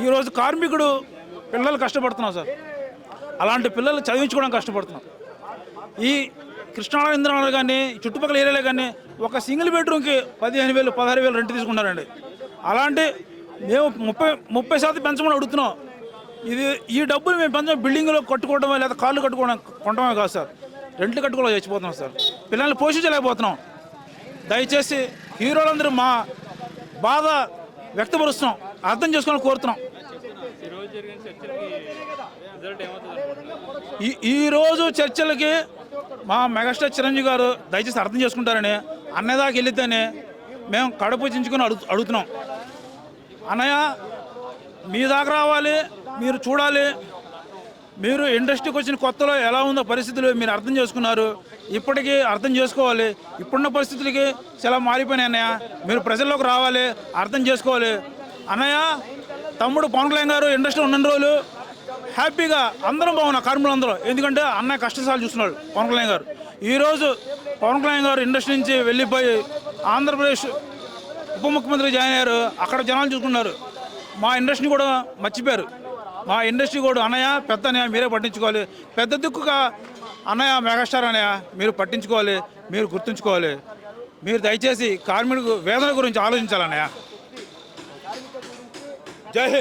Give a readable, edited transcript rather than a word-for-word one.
ఈరోజు కార్మికుడు పిల్లలు కష్టపడుతున్నాం సార్. అలాంటి పిల్లలు చదివించుకోవడం కష్టపడుతున్నాం. ఈ కృష్ణానగర్ ఇంద్రనగర్ కానీ చుట్టుపక్కల ఏరియాలో కానీ ఒక సింగిల్ బెడ్రూమ్కి 15,000 16,000 రెంట్ తీసుకుంటారండి. అలాంటి మేము 30% పెంచమని అడుగుతున్నాం. ఈ డబ్బులు మేము పెంచడం బిల్డింగ్లో కట్టుకోవడమే లేదా కార్లు కొనడమే కాదు సార్. రెంట్లు కట్టుకోవడం చచ్చిపోతున్నాం సార్. పిల్లల్ని పోషించలేకపోతున్నాం. దయచేసి హీరోలందరూ మా బాధ వ్యక్తపరుస్తున్నాం, అర్థం చేసుకోవాలని కోరుతున్నాం. ఈరోజు చర్చలకి మా మెగాస్టార్ చిరంజీవి గారు దయచేసి అర్థం చేసుకుంటారని అన్నదాకా వెళ్ళిద్దని మేము కడుపు చించుకొని అడుగుతున్నాం. అన్నయ్య మీ దాకా రావాలి, మీరు చూడాలి. మీరు ఇండస్ట్రీకి వచ్చిన కొత్తలో ఎలా ఉందో పరిస్థితులు మీరు అర్థం చేసుకున్నారు. ఇప్పటికీ అర్థం చేసుకోవాలి. ఇప్పుడున్న పరిస్థితులకి చాలా మారిపోయినాయి అన్నయ్య. మీరు ప్రజల్లోకి రావాలి, అర్థం చేసుకోవాలి. అన్నయ్య తమ్ముడు పవన్ కళ్యాణ్ గారు ఇండస్ట్రీ ఉన్న రోజులు హ్యాపీగా అందరం బాగున్నారు, కార్మికులందరూ. ఎందుకంటే అన్నయ్య కష్టసాలు చూస్తున్నాడు పవన్ కళ్యాణ్ గారు. ఈరోజు పవన్ కళ్యాణ్ గారు ఇండస్ట్రీ నుంచి వెళ్ళిపోయి ఆంధ్రప్రదేశ్ ఉప ముఖ్యమంత్రి జాయిన్ అయ్యారు. అక్కడ జనాలు చూసుకున్నారు. మా ఇండస్ట్రీ కూడా మర్చిపోయారు. మా ఇండస్ట్రీ కూడా అన్నయ్య పెద్ద అన్నయ్య మీరే పట్టించుకోవాలి. పెద్ద దిక్కుగా అన్నయ్య మెగాస్టార్ అన్నయ్య మీరు పట్టించుకోవాలి, మీరు గుర్తుంచుకోవాలి. మీరు దయచేసి కార్మికులకు వేదన గురించి ఆలోచించాలన్నయ్య. జై హింద్.